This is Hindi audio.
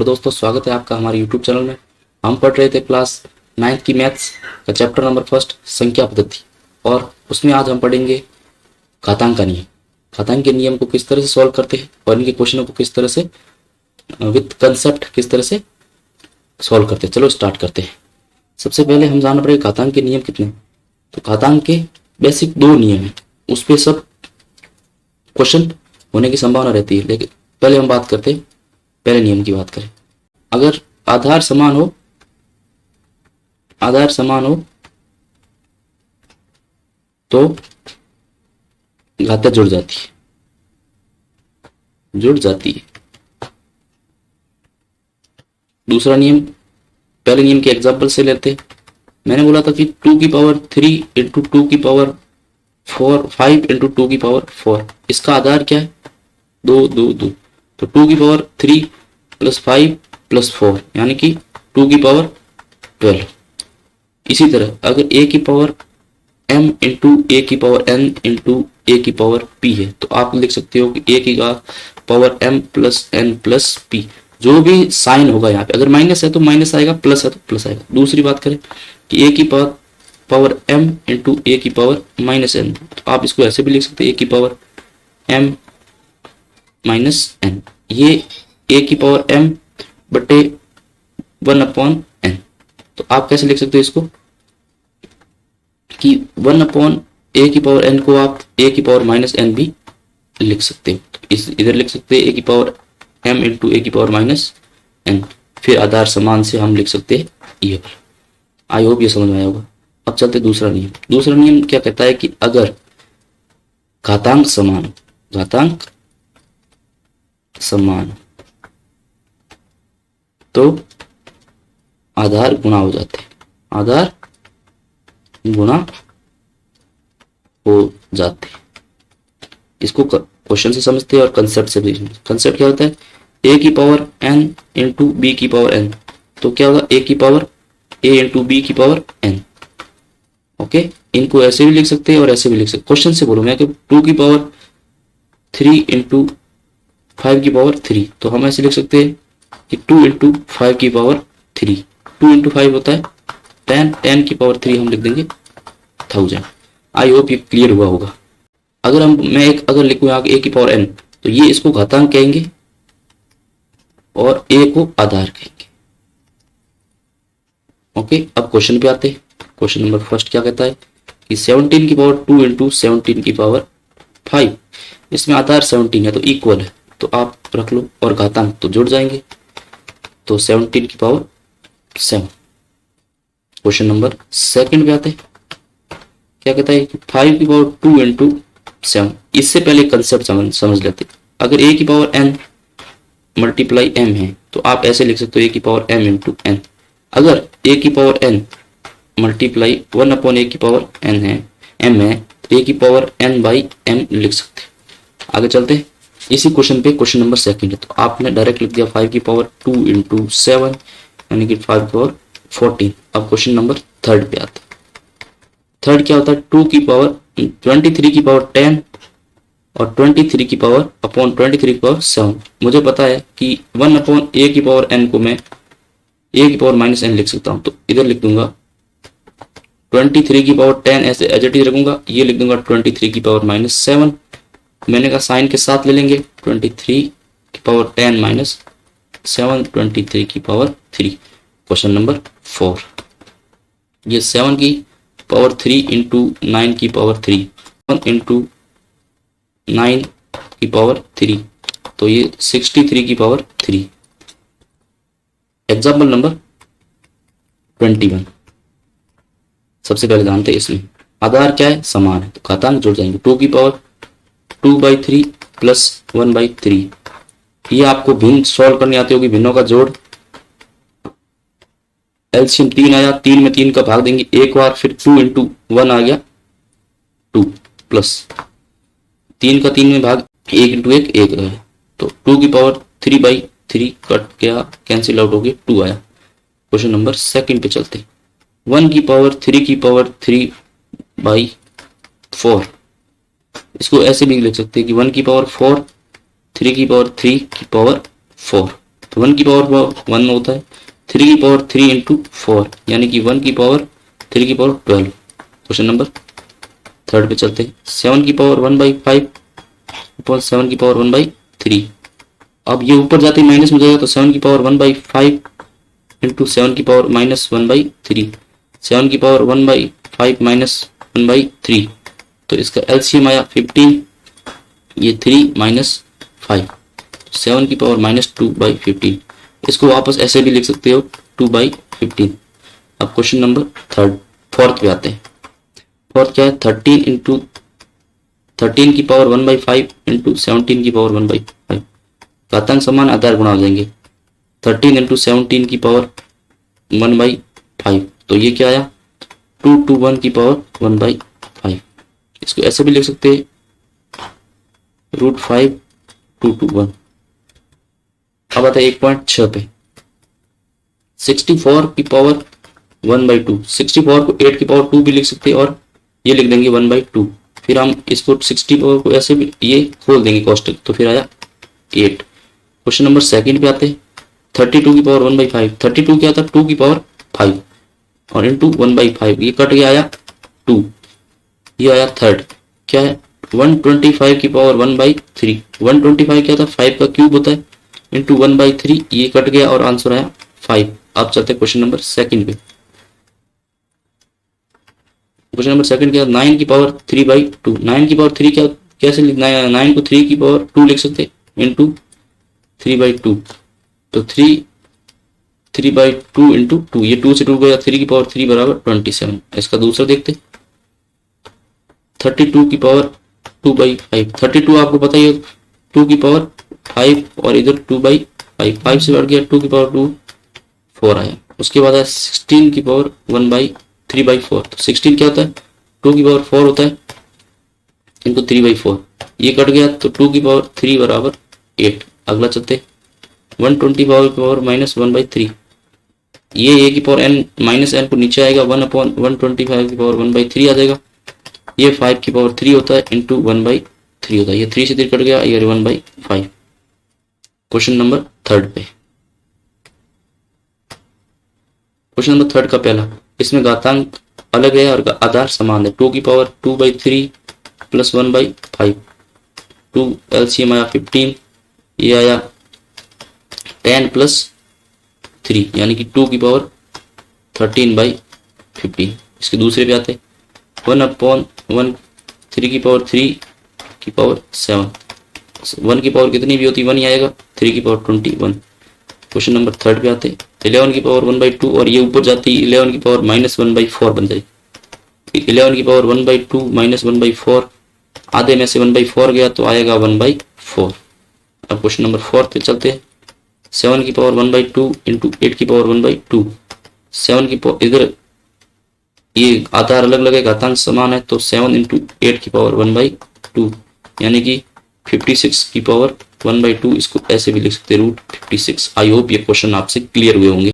हेलो दोस्तों, स्वागत है आपका हमारे यूट्यूब चैनल में। हम पढ़ रहे थे क्लास 9th की मैथ्स का चैप्टर नंबर फर्स्ट संख्या पद्धति, और उसमें आज हम पढ़ेंगे घातांक का नियम। घातांक के नियम को किस तरह से सॉल्व करते हैं और इनके क्वेश्चनों को किस तरह से विद कंसेप्ट किस तरह से सॉल्व करते हैं। चलो स्टार्ट करते हैं। सबसे पहले हम जानना पड़ेगा घातांक के नियम कितने हैं। तो घातांक के बेसिक 2 नियम है, उस पर सब क्वेश्चन होने की संभावना रहती है। लेकिन पहले हम बात करते हैं, पहले नियम की बात करें। अगर आधार समान हो तो घातांक जुड़ जाती है। दूसरा नियम, पहले नियम के एग्जांपल से लेते हैं। मैंने बोला था कि 2 की पावर 3 इंटू 2 की पावर 4, 5 इंटू 2 की पावर 4, इसका आधार क्या है? 2 2 2। तो 2 की पावर 3 प्लस 5 प्लस 4 यानी कि 2 की पावर 12। इसी तरह अगर a की पावर m इंटू ए की पावर n इंटू ए की पावर p है, तो आप लिख सकते हो कि a की power m plus n plus p। जो भी साइन होगा यहाँ पे, अगर माइनस है तो माइनस आएगा, प्लस है तो प्लस आएगा। दूसरी बात करें कि a की पावर m इंटू ए की पावर माइनस n, तो आप इसको ऐसे भी लिख सकते हैं, a की पावर m माइनस n। ये a की पावर m बटे 1/n। तो आप कैसे लिख सकते हो इसको कि 1/a की पावर n को आप a की पावर माइनस n भी लिख सकते हो। तो इधर लिख सकते हैं a की पावर m इंटू ए की पावर माइनस n। फिर आधार समान से हम लिख सकते हैं ये। आई होप ये समझ में आया होगा। अब चलते दूसरा नियम। दूसरा नियम क्या कहता है कि अगर घातांक समान तो आधार गुणा हो जाते हैं। इसको क्वेश्चन से समझते हैं और कंसेप्ट से भी। कंसेप्ट क्या होता है? a की पावर n इंटू बी की पावर n, तो क्या होगा? a की पावर a इंटू बी की पावर n। ओके, इनको ऐसे भी लिख सकते हैं और ऐसे भी लिख सकते हैं। क्वेश्चन से बोलूंगा कि 2 की पावर 3 इंटू 5 की पावर 3, तो हम ऐसे लिख सकते हैं कि 2 इंटू 5 की पावर 3। 2 इंटू 5 होता है 10, 10 की पावर 3 हम लिख देंगे 1000। आई होप ये क्लियर हुआ होगा। अगर अगर लिखूं यहाँ a की पावर n, तो ये इसको घातांक कहेंगे और a को आधार कहेंगे। ओके, अब क्वेश्चन पे आते हैं। क्वेश्चन नंबर फर्स्ट क्या कहता है कि 17 की पावर 2 इंटू 17 की पावर 5, इसमें आधार 17 है तो इक्वल है, तो आप रख लो, और घातांक तो जुड़ जाएंगे, तो 17 की पावर 7। क्वेश्चन नंबर सेकंड पे आते हैं। क्या कहता है कि 5 की पावर 2 इंटू 7। इससे पहले कंसेप्ट समझ लेते। अगर a की पावर n मल्टीप्लाई m है, तो आप ऐसे लिख सकते हो a की पावर m इंटू n। अगर a की पावर n मल्टीप्लाई 1/a की पावर n है, m है, तो a की पावर n बाई m लिख सकते हैं। आगे चलते हैं। इसी क्वेश्चन पे क्वेश्चन नंबर सेकंड है, तो आपने डायरेक्ट लिख दिया 5 की पावर 2 इंटू 7 यानी कि 5 की पावर 14। अब क्वेश्चन नंबर थर्ड पे आते हैं। थर्ड क्या होता है? 2 की पावर 23 की पावर 10 और 23 की पावर अपॉन 23 की पावर 7। मुझे पता है कि 1/a की पावर n को मैं a की पावर माइनस n लिख सकता हूँ, तो इधर लिख दूंगा 23 की पावर 10 ऐसे एज इट इज रखूंगा, ये लिख दूंगा 23 की पावर माइनस 7। मैंने कहा साइन के साथ ले लेंगे, 23 की पावर 10 माइनस 7, 23 की पावर 3। क्वेश्चन नंबर 4, ये 7 की पावर 3 इंटू 9 की पावर 3, 1 इंटू 9 की पावर 3, तो ये 63 की पावर 3। Example number 21। सबसे पहले जानते हैं इसमें आधार क्या है? समान है, तो घातांक जुड़ जाएंगे। 2 की पावर 2/3 प्लस 1/3। ये आपको भिन्न सॉल्व करनी आती होगी, भिन्नों का जोड़। एलसीएम 3 आया, 3 में 3 का भाग देंगे एक बार, फिर 2 इंटू 1 आ गया 2 प्लस 3 का 3 में भाग 1 इंटू 1 1 रहा, तो 2 की पावर 3/3 कट गया, कैंसिल आउट हो गया, 2 आया। क्वेश्चन नंबर सेकंड पे चलते। 1 की पावर 3 की पावर 3/4, इसको ऐसे भी लिख सकते हैं कि 1 की पावर 4, 3 की पावर 3 की पावर 4। तो 1 की पावर 1 होता है, 3 की पावर 3 इंटू 4 यानी कि 1 की पावर 3 की पावर 12। क्वेश्चन नंबर थर्ड पे चलते हैं। 7 की पावर 1/5 अपॉन 7 की पावर 1/3। अब ये ऊपर जाते ही माइनस में जाएगा तो 7 की पावर 1/5 इंटू 7 की पावर -1/3। 7 की पावर 1/5 माइनस 1/3 तो इसका एलसीएम आया 15, ये 3 माइनस 5, 7 की पावर -2/15। इसको वापस ऐसे भी लिख सकते हो 2/15। अब क्वेश्चन नंबर फोर्थ पे आते हैं। फोर्थ क्या है, 13 की पावर 1/5 इंटू 17 की पावर 1/5। घातांक समान आधार गुणा हो जाएंगे। 13 इंटू 17 की पावर 1/5 तो ये क्या आया 2 to 1 की पावर 1/5। इसको ऐसे भी लिख सकते हैं √5 2 to 1। अब आता है 1.6 पे, 64 की पावर 1/2। 64 को 8 की पावर 2 भी लिख सकते हैं और ये लिख देंगे 1/2। फिर हम इसको 64 को ऐसे भी ये खोल देंगे कोष्टक तो फिर आया 8। क्वेश्चन नंबर सेकंड पे आते हैं। 32 की पावर 1/5। 32 क्या था 2 की पावर 5 और इंटू 1/5 ये कट गया आया 2। ये आया थर्ड क्या है 125 की पावर 1/3। 125 क्या था 5 का क्यूब होता है इंटू 1/3 ये कट गया और आंसर आया 5। अब चलते हैं क्वेश्चन नंबर सेकंड पे। क्वेश्चन नंबर सेकंड क्या 9 की पावर 3/2। 9 की पावर 3 क्या कैसे लिखना है 9 को 3 की पावर 2 लिख सकते इंटू 3/2 तो 3/2 इंटू 2 ये 2 से 2 गया 3 की पावर 3 बराबर 27। इसका दूसरा देखते 32 की पावर 2/5। 32 आपको पता ही है 2 की पावर 5 और इधर 2/5 5 से बढ़ गया 2 की पावर 2 4 आया। उसके बाद है 16 की पावर 3/4 तो 16 क्या होता है 2 की पावर 4 होता है इनको 3/4 ये कट गया तो 2 की पावर 3 बराबर 8। अगला चलते 120 की पावर -1/3 ये a की पावर n माइनस n को नीचे आएगा 1/125 की पावर 1/3 आ जाएगा। ये 5 की पावर 3 होता है इंटू 1/3 होता है ये 3 से 3 कट गया ये 1/5। क्वेश्चन नंबर थर्ड पे। क्वेश्चन नंबर थर्ड का पहला इसमें घातांक अलग है और आधार समान है। 2 की पावर 2/3 प्लस 1/5 2 एलसीएम आया 15 ये आया 10 प्लस 3 यानी कि 2 की पावर 13/15। इसके दूसरे पे आते 1/1 3 की पावर 3 की पावर 7। 1 की पावर कितनी भी होती 1 ही आएगा 3 की पावर 21। क्वेश्चन नंबर थर्ड पे आते 11 की पावर 1/2 और ये ऊपर जाती 11 की पावर -1/4 बन जाएगी। 11 की पावर 1/2 -1/4 आधे में से 1/4 गया तो आएगा 1/4। अब क्वेश्चन नंबर फोर्थ पे चलते हैं। 7 की पावर 1/2 इंटू 8 की पावर 1/2। 7 की पावर इधर ये आधार अलग अलग है घातांक समान है तो 7 इंटू 8 की पावर 1/2 यानी कि 56 की पावर 1/2। इसको ऐसे भी लिख सकते हैं √56। आई होप ये क्वेश्चन आपसे क्लियर हुए होंगे।